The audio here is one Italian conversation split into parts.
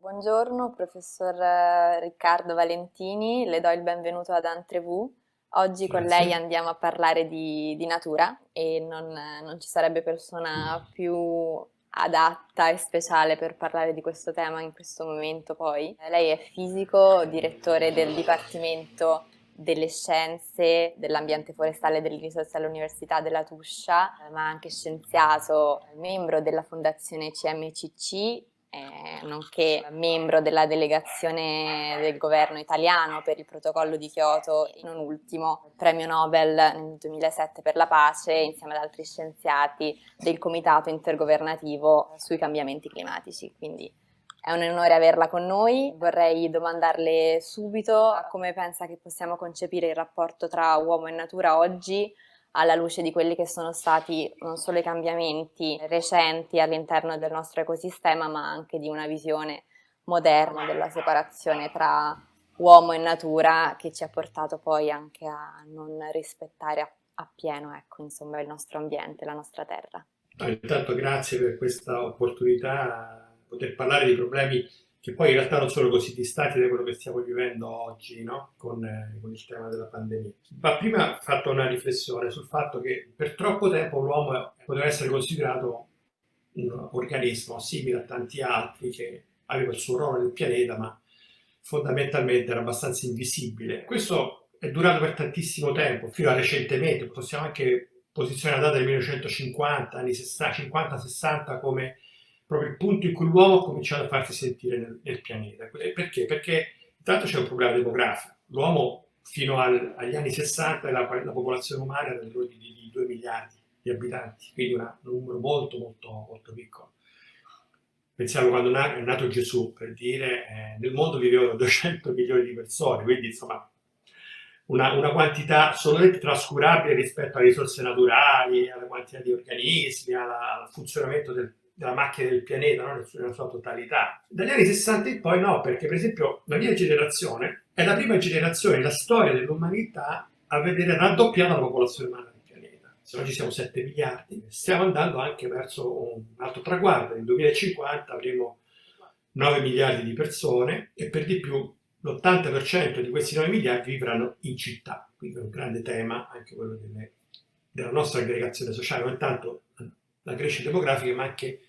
Buongiorno, professor Riccardo Valentini, le do il benvenuto ad Entrevue. Oggi con lei Grazie. andiamo a parlare di natura e non ci sarebbe persona più adatta e speciale per parlare di questo tema in questo momento poi. Lei è fisico, direttore del Dipartimento delle Scienze dell'Ambiente Forestale e delle Risorse all'Università della Tuscia, ma anche scienziato, membro della Fondazione CMCC, nonché membro della delegazione del governo italiano per il protocollo di Kyoto e non ultimo premio Nobel nel 2007 per la pace insieme ad altri scienziati del Comitato Intergovernativo sui cambiamenti climatici. Quindi è un onore averla con noi. Vorrei domandarle subito come pensa che possiamo concepire il rapporto tra uomo e natura oggi alla luce di quelli che sono stati non solo i cambiamenti recenti all'interno del nostro ecosistema, ma anche di una visione moderna della separazione tra uomo e natura che ci ha portato poi anche a non rispettare appieno, ecco, insomma, il nostro ambiente, la nostra terra. Intanto grazie per questa opportunità di poter parlare di problemi che poi in realtà non sono così distanti da quello che stiamo vivendo oggi, no? Con il tema della pandemia. Ma prima ho fatto una riflessione sul fatto che per troppo tempo l'uomo poteva essere considerato un organismo simile a tanti altri che aveva il suo ruolo nel pianeta, ma fondamentalmente era abbastanza invisibile. Questo è durato per tantissimo tempo, fino a recentemente, possiamo anche posizionare la data del 1950, anni 50-60 come proprio il punto in cui l'uomo ha cominciato a farsi sentire nel pianeta. Perché? Perché intanto c'è un problema demografico. L'uomo fino agli anni 60 la popolazione umana era di 2 miliardi di abitanti, quindi un numero molto molto molto piccolo. Pensiamo quando è nato Gesù, per dire, nel mondo vivevano 200 milioni di persone, quindi insomma una quantità assolutamente trascurabile rispetto alle risorse naturali, alla quantità di organismi, al funzionamento della macchina del pianeta, no? Nella sua totalità. Dagli anni 60 in poi no, perché per esempio la mia generazione è la prima generazione nella storia dell'umanità a vedere raddoppiata la popolazione umana del pianeta. Se oggi siamo 7 miliardi, stiamo andando anche verso un altro traguardo. Nel 2050 avremo 9 miliardi di persone e per di più l'80% di questi 9 miliardi vivranno in città, quindi è un grande tema anche quello della nostra aggregazione sociale, non tanto la crescita demografica ma anche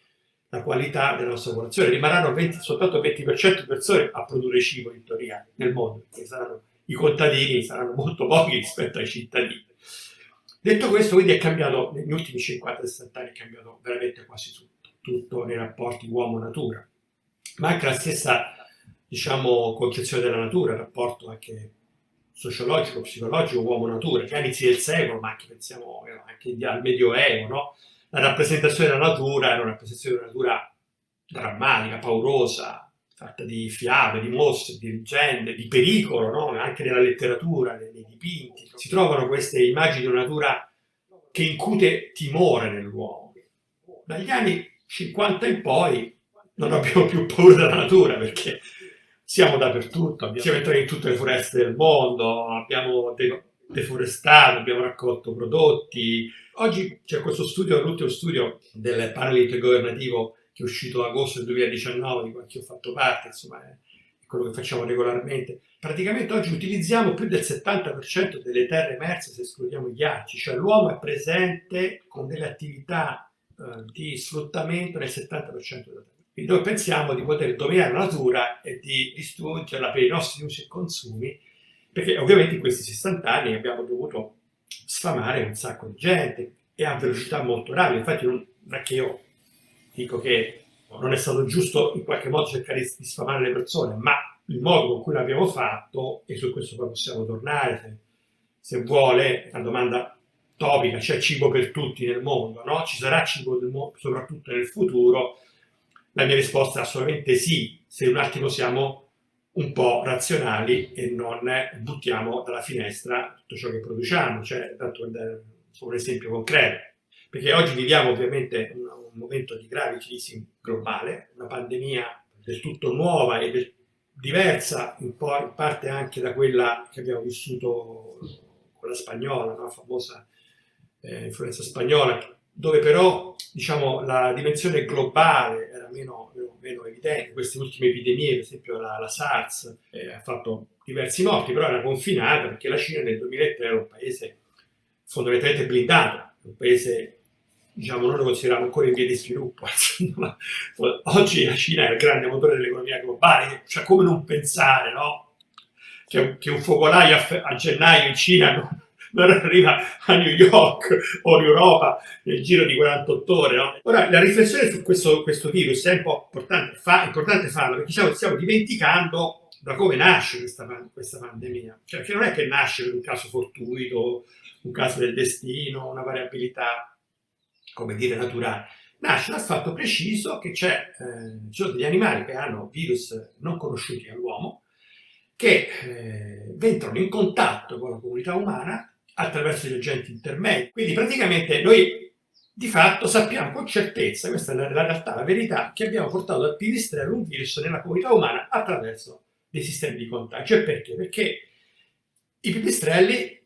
la qualità della nostra popolazione. Rimarranno soltanto il 20% di persone a produrre cibo in teoria nel mondo, perché i contadini saranno molto pochi rispetto ai cittadini. Detto questo, quindi è cambiato, negli ultimi 50-60 anni è cambiato veramente quasi tutto nei rapporti uomo-natura, ma anche la stessa, diciamo, concezione della natura, il rapporto anche sociologico, psicologico, uomo-natura, gli inizi del secolo, ma anche pensiamo anche al Medioevo, no? La rappresentazione della natura era una rappresentazione della natura drammatica, paurosa, fatta di fiabe, di mostri, di leggende, di pericolo, no? Anche nella letteratura, nei dipinti. Si trovano queste immagini di una natura che incute timore nell'uomo. Dagli anni 50 in poi non abbiamo più paura della natura perché siamo dappertutto, siamo entrati in tutte le foreste del mondo, abbiamo deforestato, abbiamo raccolto prodotti. Oggi c'è questo studio, l'ultimo studio del panel intergovernativo che è uscito a agosto del 2019, di cui anche io ho fatto parte, insomma è quello che facciamo regolarmente. Praticamente oggi utilizziamo più del 70% delle terre emerse se escludiamo i ghiacci, cioè l'uomo è presente con delle attività di sfruttamento nel 70% della terra. Quindi noi pensiamo di poter dominare la natura e di distruggerla per i nostri usi e consumi, perché ovviamente in questi 60 anni abbiamo dovuto sfamare un sacco di gente e a velocità molto rapida. Infatti non è che io dico che non è stato giusto in qualche modo cercare di sfamare le persone, ma il modo con cui l'abbiamo fatto, e su questo poi possiamo tornare se vuole, la domanda topica, c'è cibo per tutti nel mondo, no? Ci sarà cibo soprattutto nel futuro? La mia risposta è assolutamente sì, se un attimo siamo un po' razionali e non buttiamo dalla finestra tutto ciò che produciamo, cioè tanto un esempio concreto. Perché oggi viviamo ovviamente un momento di grave crisi globale, una pandemia del tutto nuova e diversa in parte anche da quella che abbiamo vissuto con la spagnola, no? La famosa influenza spagnola, dove però diciamo, la dimensione globale era meno evidente. Queste ultime epidemie, per esempio la SARS, ha fatto diversi morti, però era confinata perché la Cina nel 2003 era un paese fondamentalmente blindato, un paese, diciamo, noi lo consideriamo ancora in via di sviluppo, ma oggi la Cina è il grande motore dell'economia globale, cioè come non pensare, no? Che un focolaio a gennaio in Cina non arriva a New York o in Europa nel giro di 48 ore. No? Ora, la riflessione su questo virus è un po' importante farla, perché stiamo dimenticando da come nasce questa pandemia. Cioè, che non è che nasce per un caso fortuito, un caso del destino, una variabilità, come dire, naturale. Nasce dal fatto preciso che ci sono degli animali che hanno virus non conosciuti all'uomo, che entrano in contatto con la comunità umana attraverso gli agenti intermedi. Quindi praticamente noi di fatto sappiamo con certezza, questa è la realtà, la verità, che abbiamo portato dal pipistrello un virus nella comunità umana attraverso dei sistemi di contagio. E perché? Perché i pipistrelli,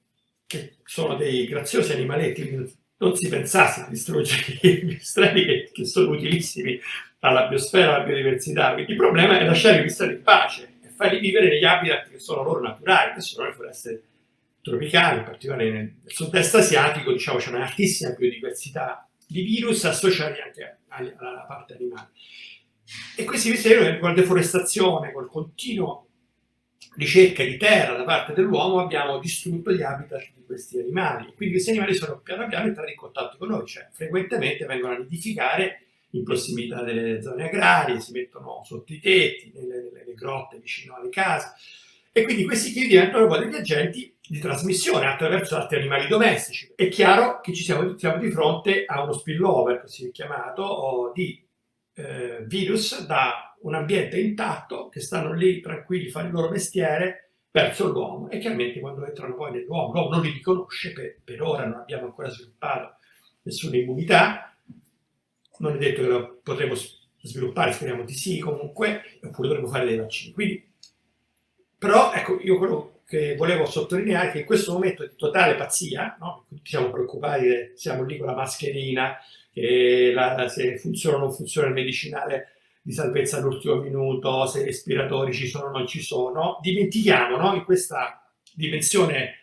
che sono dei graziosi animaletti, non si pensasse di distruggere i pipistrelli che sono utilissimi alla biosfera, alla biodiversità. Quindi il problema è lasciare i pipistrelli in pace e farli vivere negli habitat che sono loro naturali, che sono le foreste tropicali, in particolare nel sud-est asiatico, diciamo, c'è un'altissima biodiversità di virus associati anche alla parte animale. E questi pipistrelli, con la deforestazione, col continuo ricerca di terra da parte dell'uomo, abbiamo distrutto gli habitat di questi animali. Quindi questi animali sono piano piano entrati in contatto con noi, cioè frequentemente vengono a nidificare in prossimità delle zone agrarie, si mettono sotto i tetti, nelle grotte vicino alle case. E quindi questi qui diventano poi degli agenti di trasmissione attraverso altri animali domestici. È chiaro che ci siamo di fronte a uno spillover, così chiamato, di virus da un ambiente intatto, che stanno lì tranquilli, fanno il loro mestiere, verso l'uomo, e chiaramente quando entrano poi nell'uomo, l'uomo non li riconosce, per ora non abbiamo ancora sviluppato nessuna immunità, non è detto che lo potremo sviluppare, speriamo di sì comunque, oppure dovremo fare dei vaccini. Quindi, però, ecco, io quello che volevo sottolineare è che in questo momento di totale pazzia, no? Tutti siamo preoccupati, siamo lì con la mascherina, se funziona o non funziona il medicinale di salvezza all'ultimo minuto, se i respiratori ci sono o non ci sono, dimentichiamo, no? In questa dimensione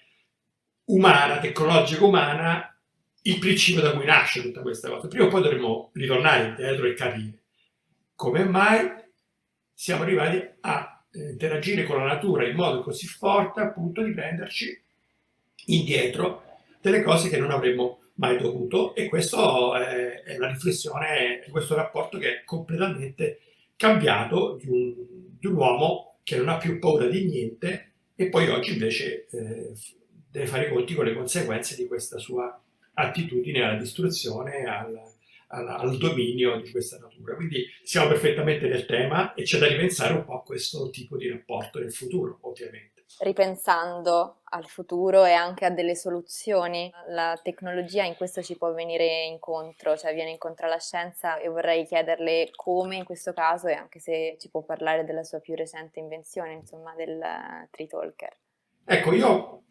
umana, tecnologica umana, il principio da cui nasce tutta questa cosa. Prima o poi dovremo ritornare indietro e capire come mai siamo arrivati a interagire con la natura in modo così forte, appunto, di prenderci indietro delle cose che non avremmo mai dovuto. E questo è la riflessione di questo rapporto, che è completamente cambiato, di un uomo che non ha più paura di niente, e poi oggi invece deve fare i conti con le conseguenze di questa sua attitudine alla distruzione, al dominio di questa natura. Quindi siamo perfettamente nel tema e c'è da ripensare un po' a questo tipo di rapporto nel futuro, ovviamente. Ripensando al futuro e anche a delle soluzioni, la tecnologia in questo ci può venire incontro, cioè viene incontro alla scienza, e vorrei chiederle come in questo caso, e anche se ci può parlare della sua più recente invenzione, insomma, del Tree Talker. Ecco, io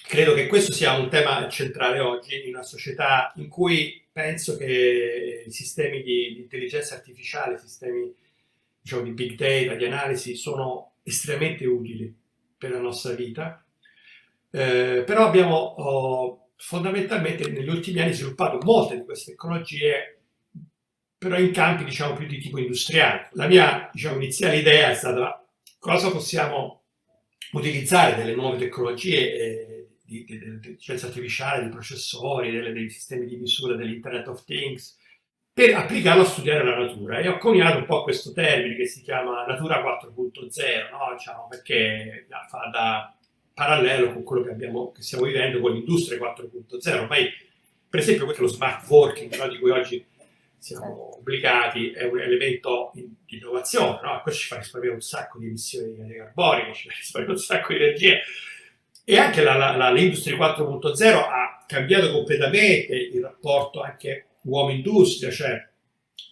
credo che questo sia un tema centrale oggi in una società in cui penso che i sistemi di intelligenza artificiale, i sistemi, diciamo, di big data, di analisi, sono estremamente utili per la nostra vita, però abbiamo fondamentalmente negli ultimi anni sviluppato molte di queste tecnologie, però in campi, diciamo, più di tipo industriale. La mia, diciamo, iniziale idea è stata: cosa possiamo utilizzare delle nuove tecnologie di intelligenza artificiale, di processori, dei sistemi di misura, dell'Internet of Things, per applicarlo a studiare la natura. E ho coniato un po' questo termine che si chiama natura 4.0, no? Diciamo, perché fa da parallelo con quello che stiamo vivendo con l'industria 4.0. Ormai, per esempio, questo è lo smart working, no? Di cui oggi siamo obbligati, è un elemento di innovazione, no? Questo ci fa risparmiare un sacco di emissioni carboniche, ci fa risparmiare un sacco di energia. E anche l'industria 4.0 ha cambiato completamente il rapporto anche uomo-industria, cioè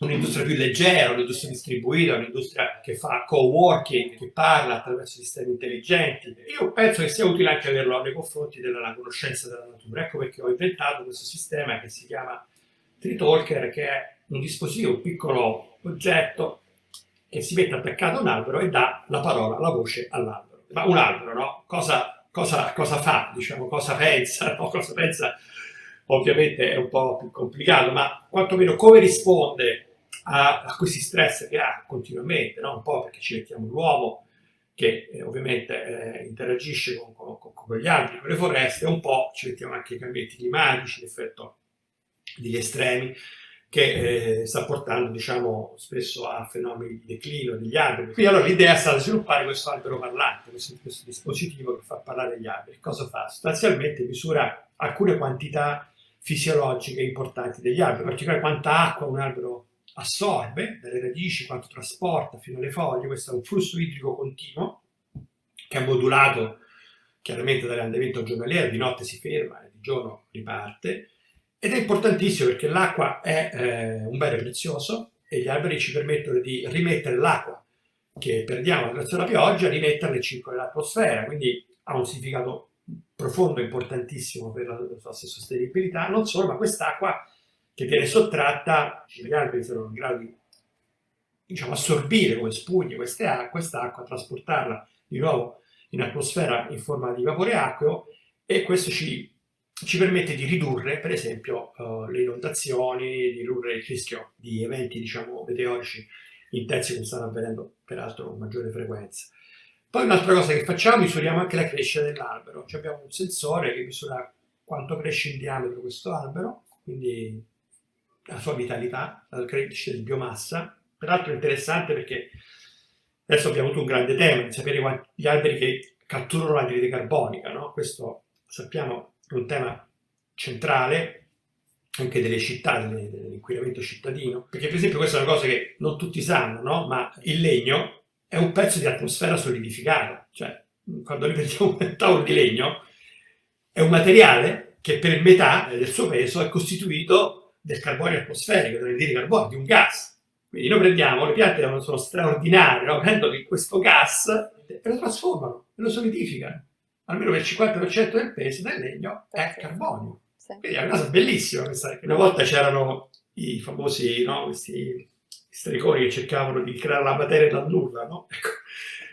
un'industria più leggera, un'industria distribuita, un'industria che fa co-working, che parla attraverso sistemi intelligenti. Io penso che sia utile anche averlo nei confronti della conoscenza della natura. Ecco perché ho inventato questo sistema che si chiama Tree Talker, che è un dispositivo, un piccolo oggetto che si mette attaccato a un albero e dà la parola, la voce all'albero. Ma un albero, no? Cosa fa? Diciamo, cosa pensa? No? Cosa pensa? Ovviamente è un po' più complicato, ma quantomeno come risponde a questi stress che ha continuamente, no? Un po' perché ci mettiamo l'uomo che ovviamente interagisce con gli alberi, con le foreste, un po' ci mettiamo anche i cambiamenti climatici, l'effetto degli estremi, che sta portando, diciamo, spesso a fenomeni di declino degli alberi. Quindi allora l'idea è stata sviluppare questo albero parlante, questo dispositivo che fa parlare gli alberi. Cosa fa? Sostanzialmente misura alcune quantità fisiologiche importanti degli alberi, in particolare quanta acqua un albero assorbe dalle radici, quanto trasporta fino alle foglie. Questo è un flusso idrico continuo che è modulato chiaramente dall'andamento giornaliero, di notte si ferma e di giorno riparte. Ed è importantissimo perché l'acqua è un bene prezioso e gli alberi ci permettono di rimettere l'acqua che perdiamo attraverso la pioggia, rimetterla in circolo nell'atmosfera, quindi ha un significato profondo e importantissimo per la nostra sostenibilità. Non solo, ma quest'acqua che viene sottratta, gli alberi sono in grado di, diciamo, assorbire come spugne quest'acqua, trasportarla di nuovo in atmosfera in forma di vapore acqueo, e questo ci permette di ridurre, per esempio, le inondazioni, di ridurre il rischio di eventi, diciamo, meteorici intensi come stanno avvenendo peraltro con maggiore frequenza. Poi un'altra cosa che facciamo, misuriamo anche la crescita dell'albero. Cioè abbiamo un sensore che misura quanto cresce in diametro questo albero, quindi la sua vitalità, la crescita di biomassa. Peraltro è interessante perché adesso abbiamo avuto un grande tema di sapere gli alberi che catturano l'anidride carbonica, no? Questo sappiamo è un tema centrale anche delle città, dell'inquinamento cittadino, perché per esempio questa è una cosa che non tutti sanno, no? Ma il legno è un pezzo di atmosfera solidificato, cioè quando noi prendiamo un tavolo di legno è un materiale che per metà del suo peso è costituito del carbonio atmosferico, dell'anidride carbonica, di un gas. Quindi noi prendiamo, le piante sono straordinarie, no? Prendono questo gas e lo trasformano, e lo solidificano. Almeno per il 50% del peso del legno è carbonio. Sì. Quindi è una cosa bellissima questa. Una volta c'erano i famosi, no, questi stregoni che cercavano di creare la materia dal nulla, no? Ecco,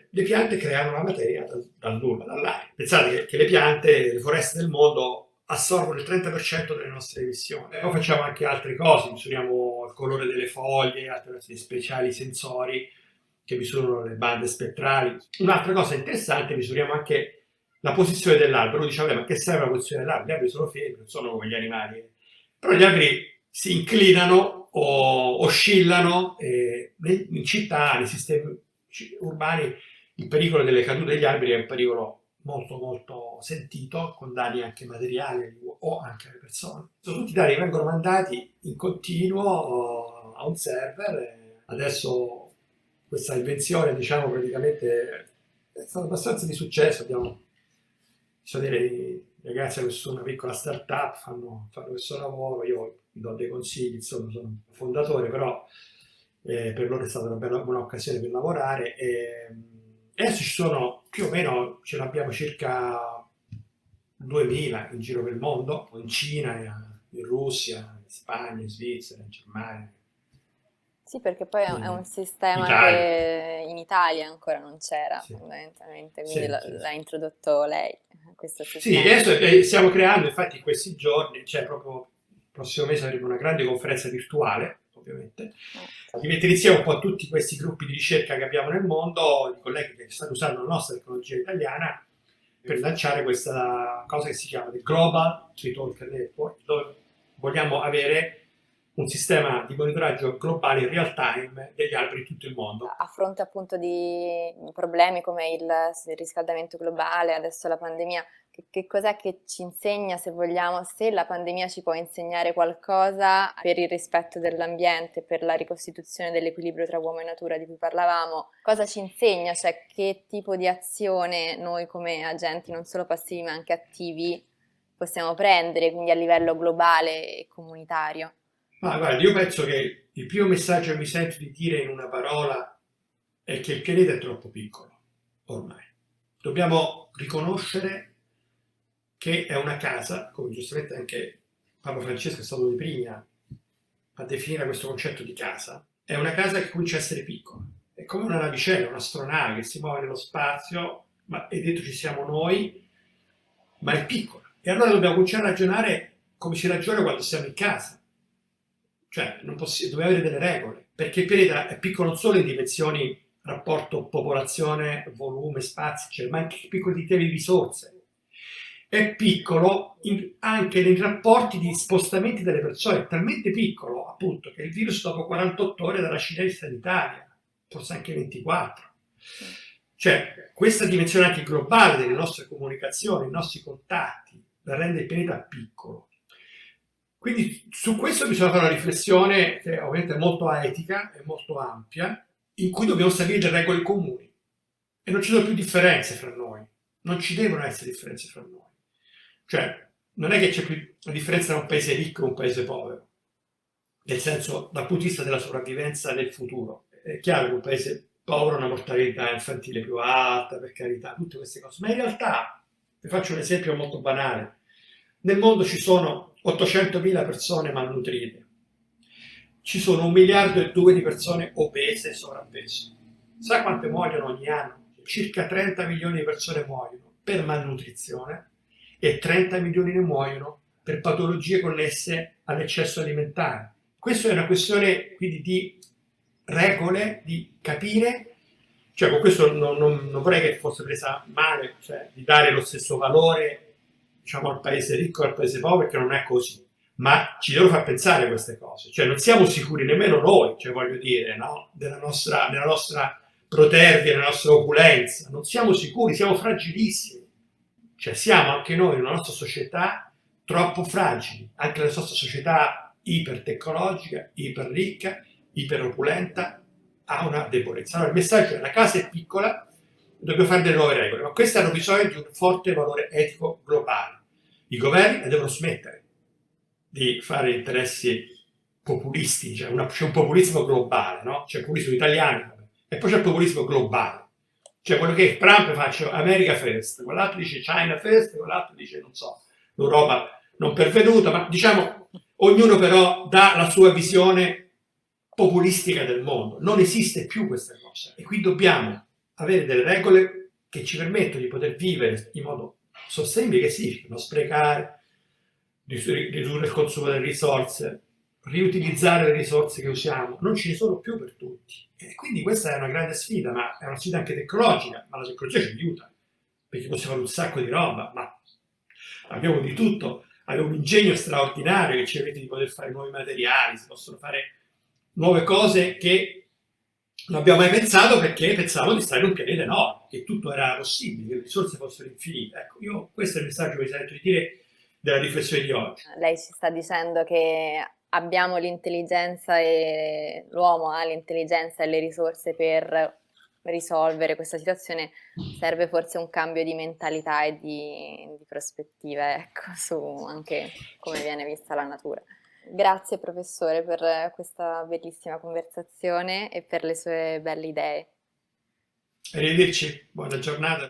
le piante creano la materia dal nulla, dall'aria. Pensate che le piante, le foreste del mondo assorbono il 30% delle nostre emissioni. Poi facciamo anche altre cose, misuriamo il colore delle foglie, attraverso speciali sensori che misurano le bande spettrali. Un'altra cosa interessante, misuriamo anche la posizione dell'albero. Diciamo, ma che serve la posizione dell'albero? Gli alberi sono fermi, non sono come gli animali. Però gli alberi si inclinano o oscillano, in città, nei sistemi urbani, il pericolo delle cadute degli alberi è un pericolo molto molto sentito, con danni anche materiali o anche alle persone. Sono tutti dati che vengono mandati in continuo a un server. Adesso questa invenzione, diciamo, praticamente è stata abbastanza di successo. Abbiamo i ragazzi che sono una piccola startup, fanno questo lavoro, io gli do dei consigli, insomma, sono un fondatore, però per loro è stata una buona occasione per lavorare. Adesso ci sono più o meno, ce ne abbiamo circa 2000 in giro per il mondo, in Cina, in Russia, in Spagna, in Svizzera, in Germania. Sì, perché poi è un sistema Italia. Che in Italia ancora non c'era, Sì. fondamentalmente, quindi Sì. l'ha introdotto lei, questo Sì, sistema. adesso stiamo creando, infatti in questi giorni, cioè proprio il prossimo mese avremo una grande conferenza virtuale, ovviamente, di mettere insieme un po' tutti questi gruppi di ricerca che abbiamo nel mondo, di colleghi che stanno usando la nostra tecnologia italiana, per lanciare questa cosa che si chiama The Global Tree Talker Network, dove vogliamo avere un sistema di monitoraggio globale in real time degli alberi in tutto il mondo. A fronte appunto di problemi come il riscaldamento globale, adesso la pandemia, che cos'è che ci insegna, se vogliamo, se la pandemia ci può insegnare qualcosa per il rispetto dell'ambiente, per la ricostituzione dell'equilibrio tra uomo e natura di cui parlavamo? Cosa ci insegna? Cioè che tipo di azione noi come agenti non solo passivi ma anche attivi possiamo prendere, quindi a livello globale e comunitario? Ma guarda, io penso che il primo messaggio che mi sento di dire in una parola è che il pianeta è troppo piccolo, ormai. Dobbiamo riconoscere che è una casa, come giustamente anche Papa Francesco è stato dei primi a definire questo concetto di casa, è una casa che comincia a essere piccola. E come una navicella, un'astronave che si muove nello spazio, e dentro ci siamo noi, ma è piccola. E allora dobbiamo cominciare a ragionare come si ragiona quando siamo in casa. Cioè, dobbiamo avere delle regole, perché il pianeta è piccolo non solo in dimensioni, rapporto popolazione, volume, spazio, ma anche piccolo in termini di risorse. È piccolo anche nei rapporti di spostamenti delle persone, è talmente piccolo appunto che il virus dopo 48 ore dalla Cina sta in Italia, forse anche 24. Cioè, questa dimensione anche globale delle nostre comunicazioni, i nostri contatti, la rende il pianeta piccolo. Quindi su questo bisogna fare una riflessione che ovviamente è molto etica e molto ampia, in cui dobbiamo stabilire delle regole comuni. E non ci sono più differenze fra noi, non ci devono essere differenze fra noi. Cioè, non è che c'è più una differenza tra un paese ricco e un paese povero, nel senso, dal punto di vista della sopravvivenza nel futuro. È chiaro che un paese povero ha una mortalità infantile più alta, per carità, tutte queste cose. Ma in realtà, vi faccio un esempio molto banale, nel mondo ci sono 800.000 persone malnutrite, ci sono 1,2 miliardi di persone obese e sovrappeso. Sa quante muoiono ogni anno? Circa 30 milioni di persone muoiono per malnutrizione e 30 milioni ne muoiono per patologie connesse all'eccesso alimentare. Questa è una questione quindi di regole, di capire, cioè con questo non vorrei che fosse presa male, cioè di dare lo stesso valore, diciamo, al paese ricco e al paese povero, perché non è così, ma ci devono far pensare queste cose, cioè non siamo sicuri nemmeno noi, cioè voglio dire, no? della nostra protervia, della nostra opulenza, non siamo sicuri, siamo fragilissimi, cioè siamo anche noi in una nostra società troppo fragili, anche la nostra società ipertecnologica, iperricca, iperopulenta, ha una debolezza. Allora il messaggio è: la casa è piccola, dobbiamo fare delle nuove regole, ma queste hanno bisogno di un forte valore etico globale. I governi devono smettere di fare interessi populisti, cioè c'è un populismo globale, no? C'è il populismo italiano e poi c'è il populismo globale. Cioè quello che Trump fa, America first, quell'altro dice China first, quell'altro dice, non so, l'Europa non pervenuta, ma diciamo ognuno però dà la sua visione populistica del mondo. Non esiste più questa cosa e qui dobbiamo avere delle regole che ci permettono di poter vivere in modo sostenibile, che significa non sprecare, ridurre il consumo delle risorse, riutilizzare le risorse che usiamo. Non ce ne sono più per tutti. E quindi questa è una grande sfida, ma è una sfida anche tecnologica, ma la tecnologia ci aiuta, perché possiamo fare un sacco di roba, ma abbiamo di tutto, abbiamo un ingegno straordinario che ci permette di poter fare nuovi materiali, si possono fare nuove cose che non abbiamo mai pensato, perché pensavamo di stare in un pianeta enorme, che tutto era possibile, che le risorse fossero infinite. Ecco, questo è il messaggio che mi sento di dire della riflessione di oggi. Lei ci sta dicendo che abbiamo l'intelligenza e l'uomo ha l'intelligenza e le risorse per risolvere questa situazione, serve forse un cambio di mentalità e di prospettive, ecco, su anche come viene vista la natura. Grazie professore per questa bellissima conversazione e per le sue belle idee. Arrivederci, buona giornata.